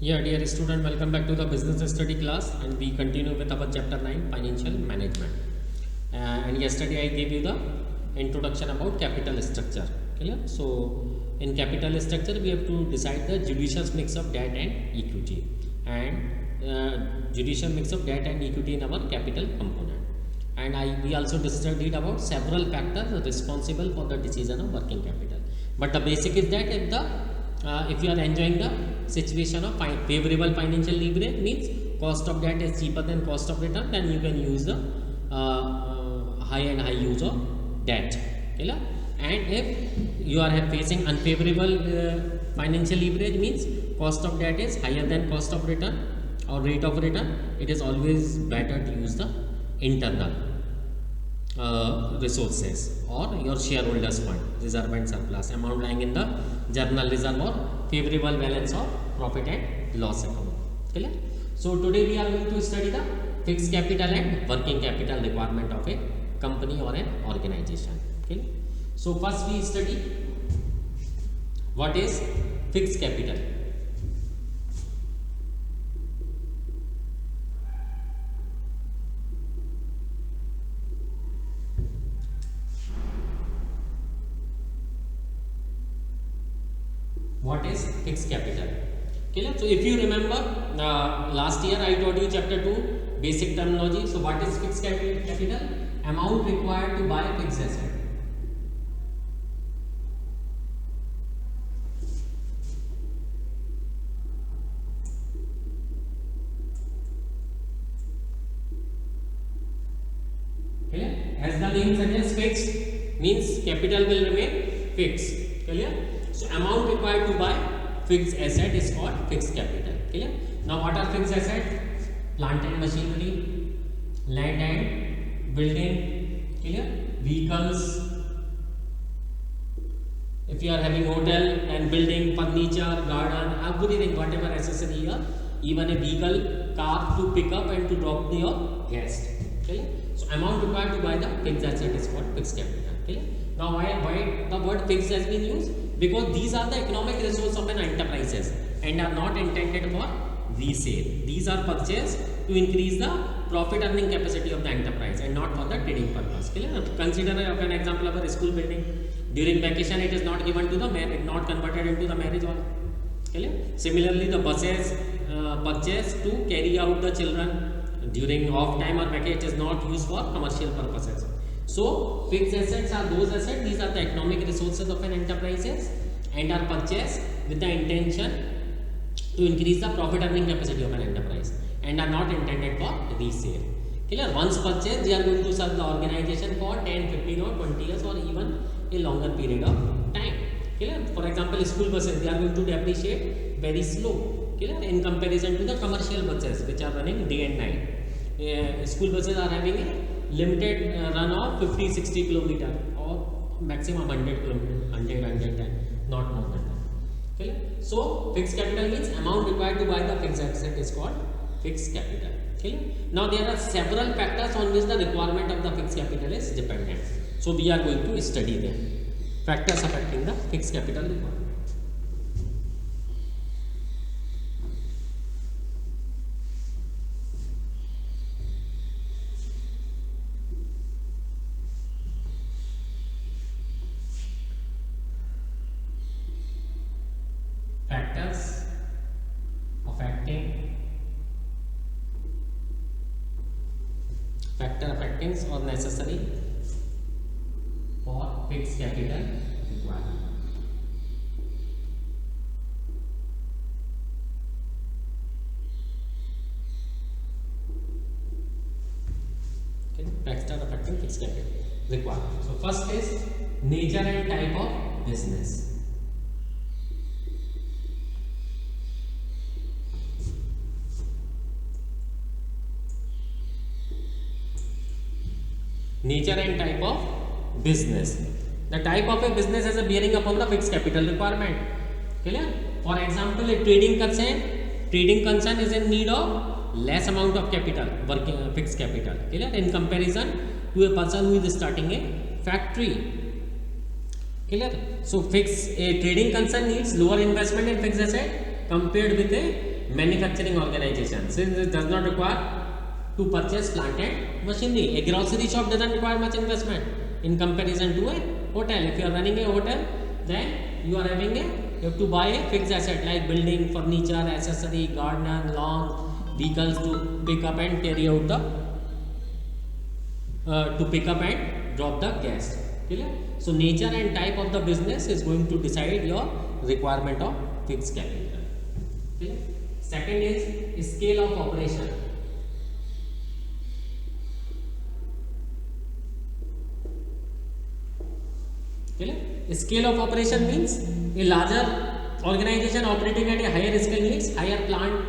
Yeah, dear student, welcome back to the business study class, and we continue with our chapter 9 financial management. And yesterday I gave you the introduction about capital structure. Clear? So, in capital structure, we have to decide the judicious mix of debt and equity, and judicious mix of debt and equity in our capital component. And we also studied about several factors responsible for the decision of working capital. But the basic is that if you are enjoying the situation of favorable financial leverage, means cost of debt is cheaper than cost of return, then you can use the high and high use of debt. Okay? And if you are facing unfavorable financial leverage, means cost of debt is higher than cost of return or rate of return, it is always better to use the internal resources or your shareholders fund, reserve and surplus, amount lying in the journal reserve or favorable balance of profit and loss account. Clear? So today we are going to study the fixed capital and working capital requirement of a company or an organization. Okay? So first we study what is fixed capital. What is fixed capital? Okay, so if you remember last year I told you chapter 2 basic terminology. So what is fixed capital? Amount required to buy fixed asset. Okay, as the name suggests, fixed means capital will remain fixed. Clear? So amount required to buy fixed asset is called fixed capital. Clear? Now what are fixed asset? Plant and machinery, land and building, clear? Vehicles. If you are having hotel and building, furniture, garden, everything, whatever accessory here, even a vehicle, car to pick up and to drop your guest. Clear? So amount required to buy the fixed asset is called fixed capital. Clear? Now why the word fixed has been used? Because these are the economic resources of an enterprises and are not intended for resale. These are purchased to increase the profit earning capacity of the enterprise and not for the trading purpose. Clear? Consider an example of a school building. During vacation, it is not given to the marriage, not converted into the marriage hall. Clear? Similarly, the buses purchased to carry out the children during off time or vacation, it is not used for commercial purposes. So fixed assets are those assets, these are the economic resources of an enterprises and are purchased with the intention to increase the profit earning capacity of an enterprise and are not intended for resale. Clear? Once purchased, they are going to serve the organization for 10, 15 or 20 years or even a longer period of time. Clear? For example, school buses, they are going to depreciate very slow. Clear? In comparison to the commercial buses which are running day and night. School buses are having a limited run of 50-60 kilometer or maximum 100 kilometer, 110, not more than that. Okay? So fixed capital means amount required to buy the fixed asset is called fixed capital. Okay? Now there are several factors on which the requirement of the fixed capital is dependent. So we are going to study them. Factors affecting the fixed capital requirement. Factors affecting or necessary for fixed capital requirement. Okay, factor affecting fixed capital requirement. So first is nature and type of business. Nature and type of business. The type of a business has a bearing upon the fixed capital requirement. Clear? For example, a trading concern is in need of less amount of capital, working fixed capital. Clear? In comparison to a person who is starting a factory. Clear? So a trading concern needs lower investment in fixed asset compared with a manufacturing organization, since it does not require to purchase plant and machinery. A grocery shop doesn't require much investment in comparison to a hotel. If you are running a hotel, then you have to buy a fixed asset like building, furniture, accessory, garden, lawn, vehicles to pick up and carry out the to pick up and drop the guest. Clear? So nature and type of the business is going to decide your requirement of fixed capital. Clear? Second is scale of operation. Clear? Scale of operation means a larger organization operating at a higher scale needs higher plant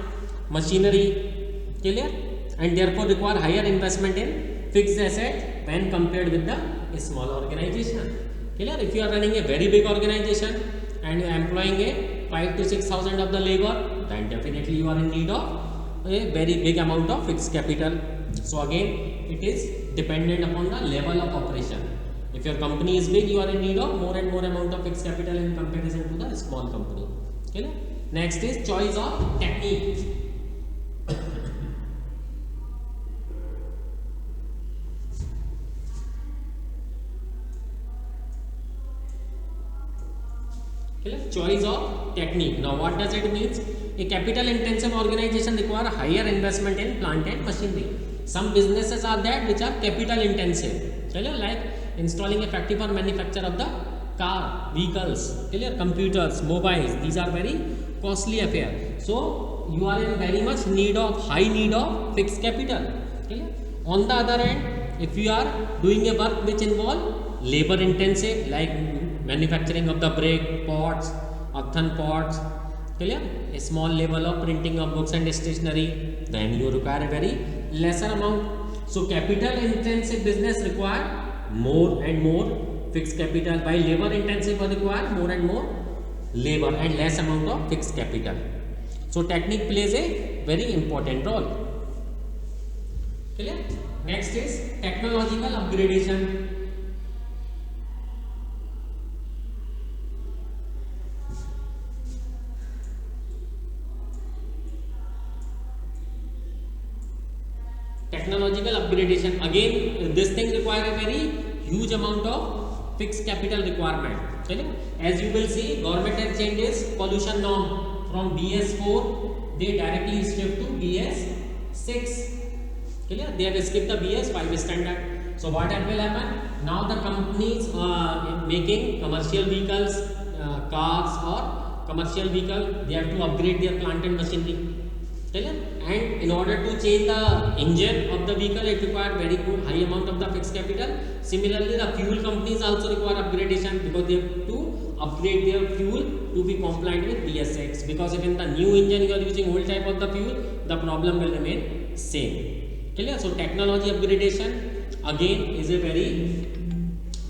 machinery. Clear? And therefore require higher investment in fixed asset when compared with the small organization. Clear? If you are running a very big organization and you are employing a 5 to 6,000 of the labor, then definitely you are in need of a very big amount of fixed capital. So again, it is dependent upon the level of operation. If your company is big, you are in need of more and more amount of fixed capital in comparison to the small company. Okay? Next is choice of technique. Okay? Choice of technique. Now, what does it mean? A capital intensive organization require higher investment in plant and machinery. Some businesses are that which are capital intensive. Okay? Like installing a factory for manufacture of the car, vehicles, clear, computers, mobiles. These are very costly affair. So you are in very much high need of fixed capital. Clear? On the other hand, if you are doing a work which involve labor intensive, like manufacturing of the brake, pots, earthen pots, clear, a small level of printing of books and stationery, then you require a very lesser amount. So capital intensive business require more and more fixed capital, while labor intensive require more and more labor and less amount of fixed capital. So technique plays a very important role. Clear? Next is technological upgradation. Technological upgradation, again this thing require a very huge amount of fixed capital requirement. Okay? As you will see, government has changed its pollution norm from BS4, they directly shift to BS6. Clear? They have skipped the BS5 standard. So what will happen? Now the companies making commercial vehicles, cars or commercial vehicle, they have to upgrade their plant and machinery. And in order to change the engine of the vehicle, it requires very good high amount of the fixed capital. Similarly, the fuel companies also require upgradation because they have to upgrade their fuel to be compliant with BS6. Because if in the new engine you are using old type of the fuel, the problem will remain same. Clear? So technology upgradation again is a very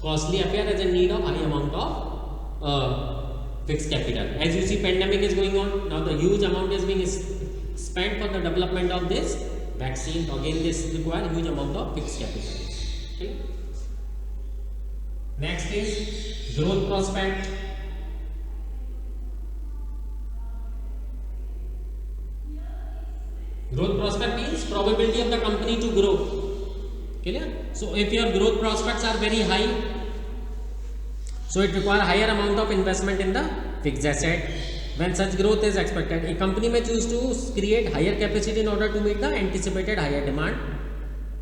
costly affair, as a need of high amount of fixed capital. As you see, pandemic is going on now. The huge amount is being spent for the development of this vaccine. Again, this requires huge amount of fixed capital. Okay. Next is growth prospect. Growth prospect means probability of the company to grow. Clear? So if your growth prospects are very high, so it requires higher amount of investment in the fixed asset. When such growth is expected, a company may choose to create higher capacity in order to meet the anticipated higher demand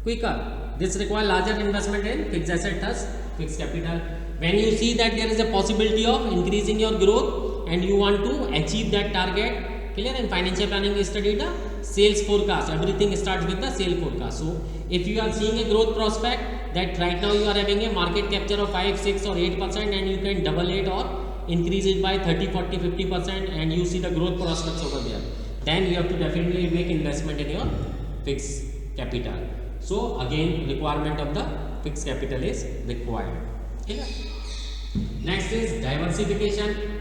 quicker. This requires larger investment in fixed asset, thus fixed capital. When you see that there is a possibility of increasing your growth and you want to achieve that target, clear, in financial planning we study the sales forecast. Everything starts with the sales forecast. So if you are seeing a growth prospect that right now you are having a market capture of 5, 6 or 8% and you can double it or increase it by 30, 40, 50% and you see the growth prospects over there, then you have to definitely make investment in your fixed capital. So again, requirement of the fixed capital is required. Okay. Next is diversification.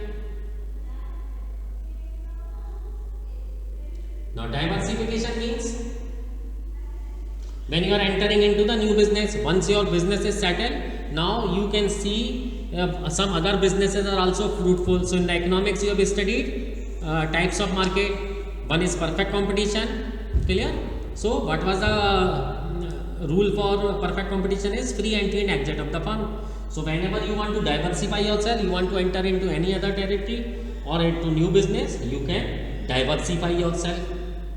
Now diversification means when you are entering into the new business, once your business is settled, now you can see some other businesses are also fruitful. So in the economics you have studied types of market, One is perfect competition. Clear? So what was the rule for perfect competition is free entry and exit of the firm. So whenever you want to diversify yourself, you want to enter into any other territory or into new business, you can diversify yourself,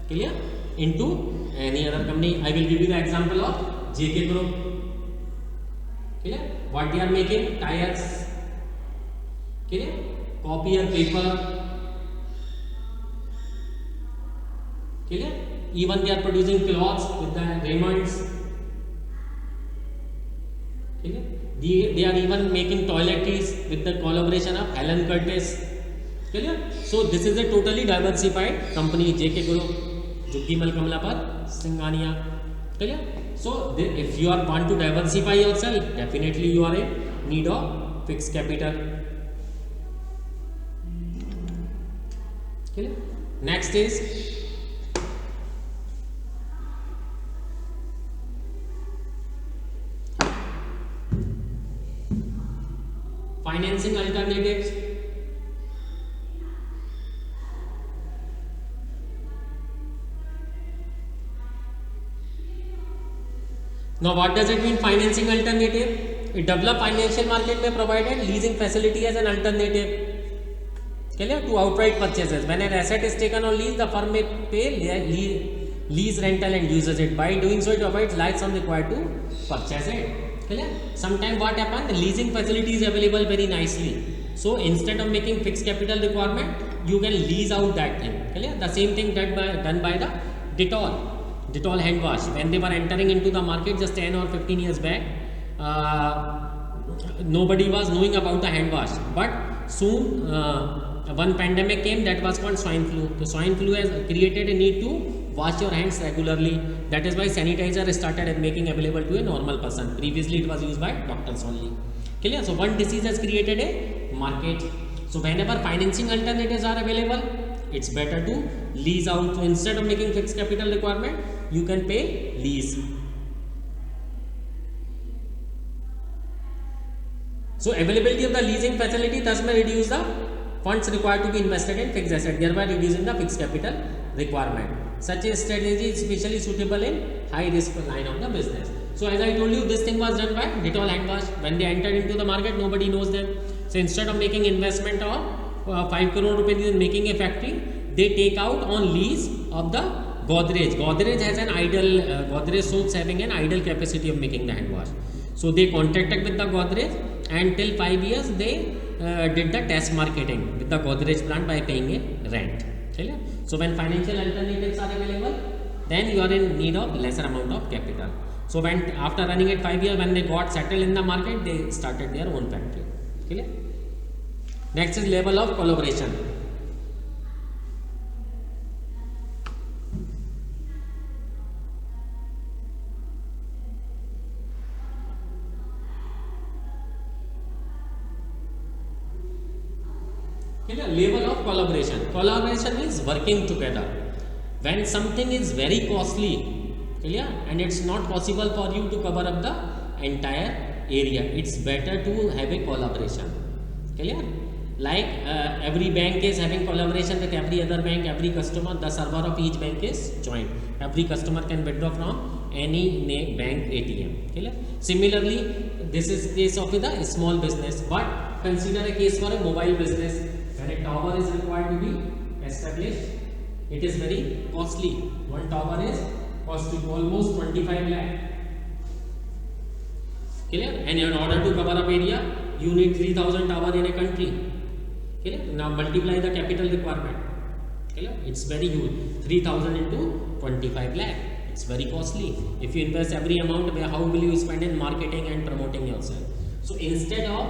clear, into any other company. I will give you the example of JK Group. Clear? What they are making? Tires. Clear? Copy and paper. Clear? Even they are producing clothes with the Raymonds. Clear? They are even making toiletries with the collaboration of Helen Curtis. Clear? So this is a totally diversified company, JK Group, Juggi Mal Kamlapar, Singhania. Clear? So if you are want to diversify yourself, definitely you are in need of fixed capital. Clear? Next is financing alternatives. Now what does it mean, financing alternative? A developed financial market may provide leasing facility as an alternative, clear, to outright purchases. When an asset is taken on lease, the firm may pay lease rental and uses it. By doing so, it avoids life sum required to purchase it. Clear? Sometimes what happens, the leasing facility is available very nicely. So instead of making fixed capital requirement, you can lease out that thing. Clear? The same thing done by the Dettol hand wash. When they were entering into the market just 10 or 15 years back, nobody was knowing about the hand wash. But soon one pandemic came, that was called swine flu. The swine flu has created a need to wash your hands regularly. That is why sanitizer started making available to a normal person. Previously it was used by doctors only. Clear? So one disease has created a market. So whenever financing alternatives are available, it's better to lease out. So instead of making fixed capital requirement, you can pay lease. So availability of the leasing facility thus may reduce the funds required to be invested in fixed asset, thereby reducing the fixed capital requirement. Such a strategy is especially suitable in high risk line of the business. So as I told you, this thing was done by Dettol hand wash. When they entered into the market, nobody knows them. So instead of making investment of 5 crore rupees in making a factory, they take out on lease of the Godrej. Godrej has an idle, Godrej soaps having an idle capacity of making the hand wash. So they contracted with the Godrej, and till 5 years they did the test marketing with the Godrej plant by paying a rent. Clear? So when financial alternatives are available, then you are in need of lesser amount of capital. So when after running it 5 years, when they got settled in the market, they started their own factory. Clear? Next is level of collaboration. Level of collaboration. Collaboration is working together. When something is very costly, clear, and it's not possible for you to cover up the entire area, it's better to have a collaboration. Clear? Like every bank is having collaboration with every other bank, every customer, the server of each bank is joint. Every customer can withdraw from any bank ATM. Clear? Similarly, this is case of a small business, but consider a case for a mobile business. When a tower is required to be established, it is very costly. One tower is costing almost 25 lakh. Clear? And in order to cover up area, you need 3000 tower in a country. Clear? Now multiply the capital requirement. Clear? It's very huge. 3000 into 25 lakh. It's very costly. If you invest every amount, how will you spend in marketing and promoting yourself? So instead of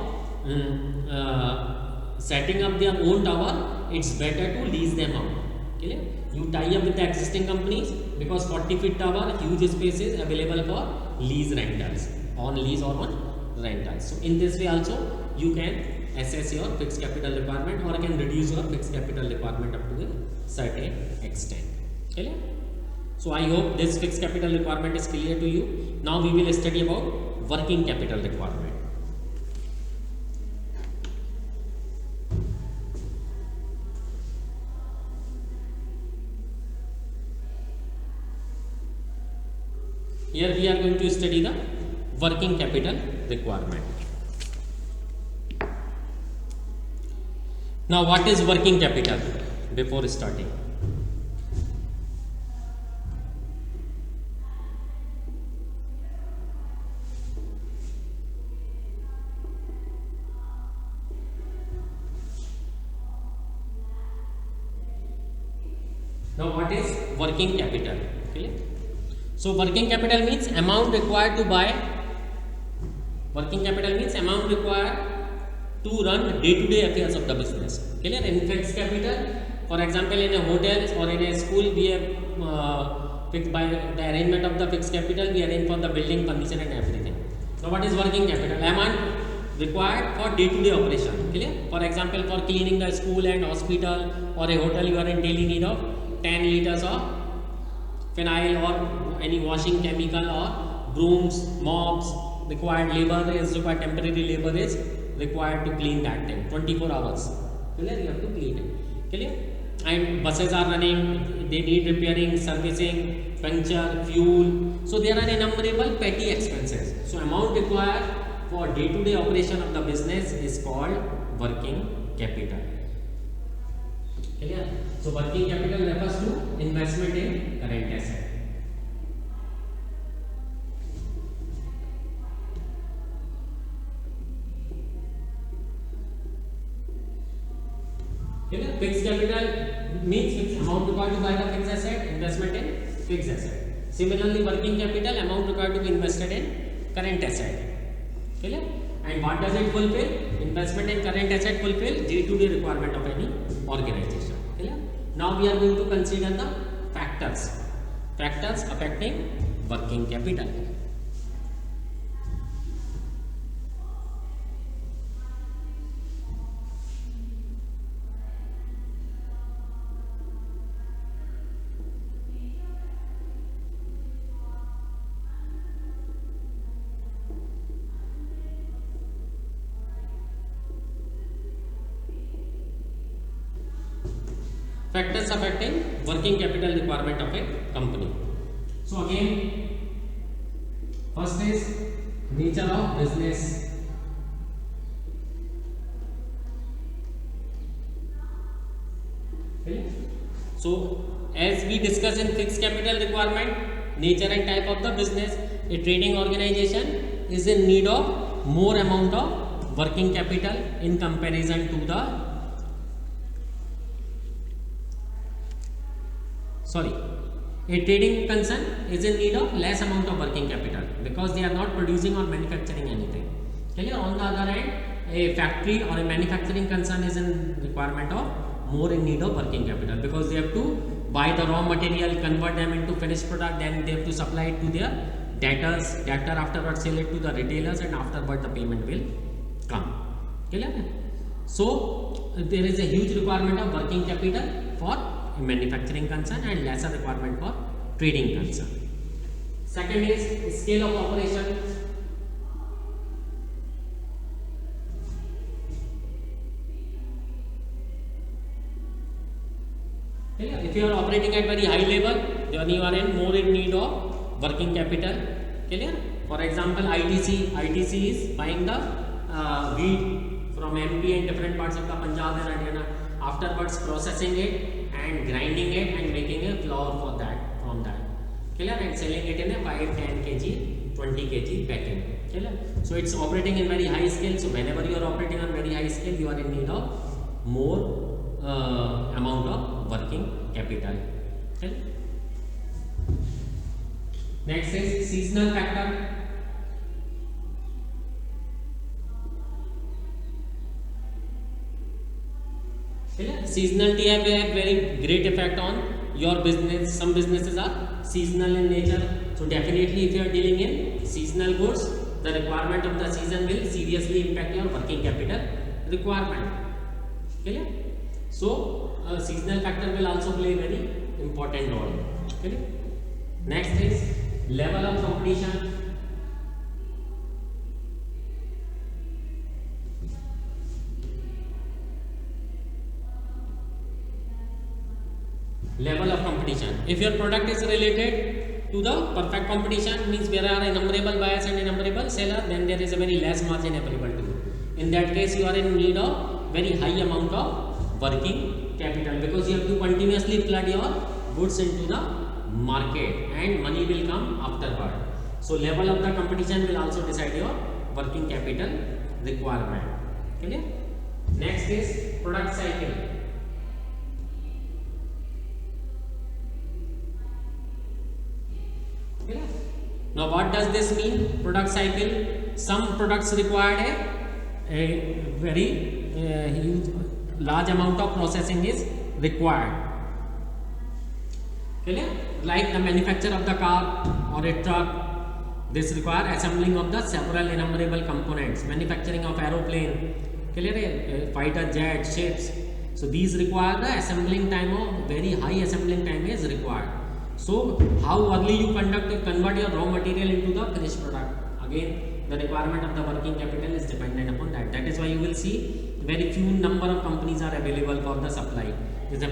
setting up their own tower, it's better to lease them out. Clear? You tie up with the existing companies, because 40 feet tower, huge space is available for lease rentals, on lease or on rentals. So in this way also you can assess your fixed capital requirement, or can reduce your fixed capital requirement up to a certain extent. Clear? So I hope this fixed capital requirement is clear to you. Now we will study about working capital requirement. Here we are going to study the working capital requirement. Now, what is working capital? Before starting, now what is working capital? Okay. So working capital means amount required to buy. Working capital means amount required to run day-to-day affairs of the business. Clear? In fixed capital, for example, in a hotel or in a school, we have fixed by the arrangement of the fixed capital, we arrange for the building, furniture, and everything. Now, what is working capital? Amount required for day-to-day operation. Clear? For example, for cleaning the school and hospital or a hotel, you are in daily need of 10 liters of phenyl or any washing chemical or brooms, mops. Required labor is required, temporary labor is required to clean that thing 24 hours. Clear? You have to clean it. Clear? And buses are running, they need repairing, servicing, puncture, fuel. So there are innumerable petty expenses. So amount required for day-to-day operation of the business is called working capital. Clear? So working capital refers to investment in current asset. Fixed capital means fixed amount required to buy the fixed asset, investment in fixed asset. Similarly, working capital amount required to be invested in current asset. Clear? And what does it fulfill? Investment in current asset fulfill day-to-day requirement of any organization. Clear? Now we are going to consider the factors affecting working capital. Factors affecting working capital requirement of a company. So again, first is nature of business. Okay. So as we discussed in fixed capital requirement, nature and type of the business, a trading organization is in need of more amount of working capital in comparison to the a trading concern is in need of less amount of working capital because they are not producing or manufacturing anything. Okay? On the other hand, a factory or a manufacturing concern is in requirement of more in need of working capital because they have to buy the raw material, convert them into finished product, then they have to supply it to their debtors, debtor afterwards sell it to the retailers, and afterward the payment will come. Clear? So there is a huge requirement of working capital for manufacturing concern and lesser requirement for trading concern. Second is scale of operation. If you are operating at very high level, then you are in more in need of working capital. Clear? For example, ITC is buying the wheat from MP and different parts of the Punjab and Haryana, afterwards processing it and grinding it and making a flour for that from that. Clear? And selling it in a 5, 10 kg, 20 kg packing. Clear? So it's operating in very high scale. So whenever you are operating on very high scale, you are in need of more amount of working capital. Okay? Next is seasonal factor. Seasonality have a very great effect on your business. Some businesses are seasonal in nature. So definitely if you are dealing in seasonal goods, the requirement of the season will seriously impact your working capital requirement. Clear? So seasonal factor will also play a very important role. Okay? Next is level of competition. Level of competition. If your product is related to the perfect competition means there are innumerable buyers and innumerable seller, then there is a very less margin available to you. In that case, you are in need of very high amount of working capital, because you have to continuously flood your goods into the market and money will come afterward. So level of the competition will also decide your working capital requirement. Clear? Next is product cycle. Clear? Now what does this mean? Product cycle. Some products require a very huge large amount of processing is required. Clear? Like the manufacture of the car or a truck, this require assembling of the several innumerable components. Manufacturing of aeroplane, clear? Fighter jet, ships. So these require the assembling time of very high assembling time is required. So how early you convert your raw material into the finished product? Again, the requirement of the working capital is dependent upon that. That is why you will see very few number of companies are available for the supply.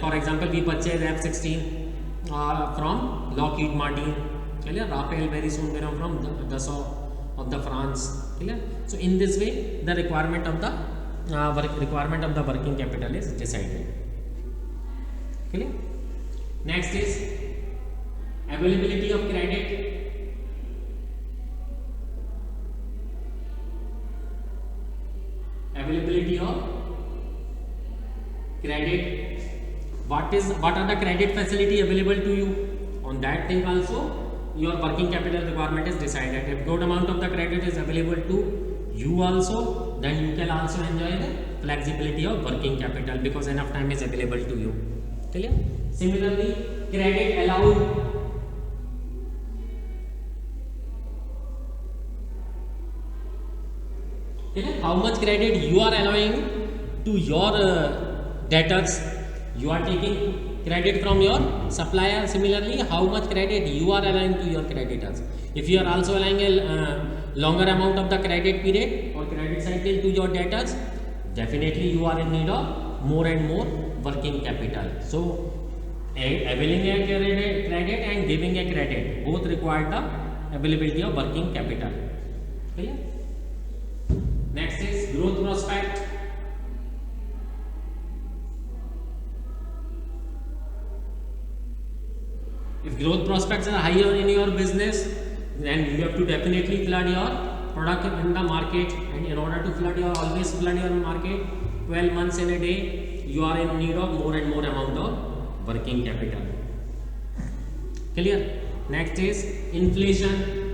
For example, we purchase F-16 from Lockheed Martin. Clear? Rafale very soon will come from Dassault of the France. Clear? So in this way, the requirement of the working capital is decided. Clear? Next is availability of credit. Availability of credit. What are the credit facility available to you? On that thing also your working capital requirement is decided. If good amount of the credit is available to you also, then you can also enjoy the flexibility of working capital because enough time is available to you. Clear? Similarly, credit allowed. How much credit you are allowing to your debtors? You are taking credit from your supplier. Similarly, how much credit you are allowing to your creditors? If you are also allowing a longer amount of the credit period or credit cycle to your debtors, definitely you are in need of more and more working capital. So availing a credit and giving a credit both require the availability of working capital. Clear? Next is growth prospect. If growth prospects are higher in your business, then you have to definitely flood your product in the market, and in order to flood always flood your market 12 months in a day, you are in need of more and more amount of working capital. Clear? Next is inflation.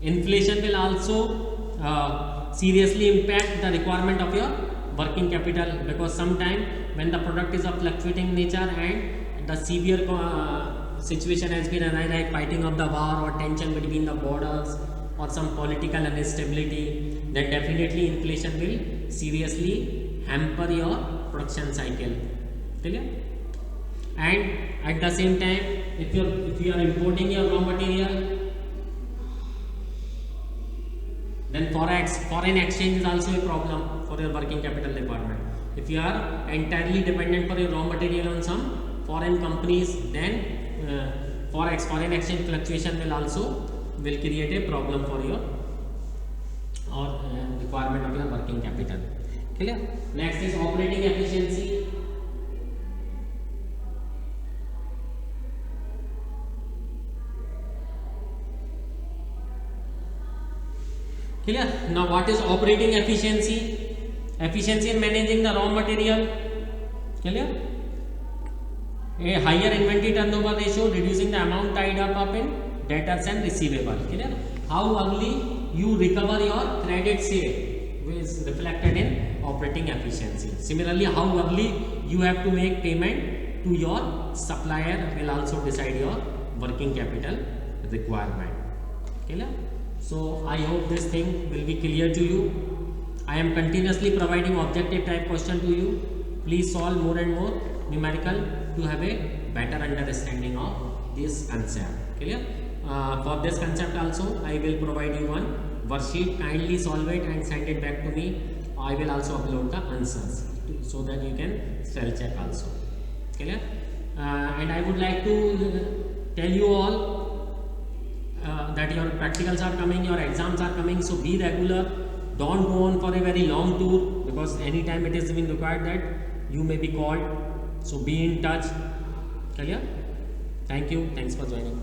Inflation will also seriously impact the requirement of your working capital, because sometime when the product is of fluctuating nature and the severe situation has been arise, like fighting of the war or tension between the borders or some political instability, then definitely inflation will seriously hamper your production cycle. Clear? And at the same time, if you are importing your raw material, then foreign exchange is also a problem for your working capital requirement. If you are entirely dependent for your raw material on some foreign companies, then foreign exchange fluctuation will create a problem for your requirement of your working capital. Clear? Next is operating efficiency. Clear? Now what is operating efficiency? Efficiency in managing the raw material. Clear? A higher inventory turnover ratio, reducing the amount tied up in debtors and receivable. Clear? How early you recover your credit sale is reflected in operating efficiency. Similarly, how early you have to make payment to your supplier will also decide your working capital requirement. Clear? So I hope this thing will be clear to you. I am continuously providing objective type question to you. Please solve more and more numerical to have a better understanding of this concept. Clear? For this concept also I will provide you one worksheet. Kindly solve it and send it back to me I will also upload the answers so that you can spell check also. Clear? And I would like to tell you all that your practicals are coming, your exams are coming, so be regular. Don't go on for a very long tour, because anytime it is even required that you may be called. So be in touch. Clear? Thank you. Thanks for joining.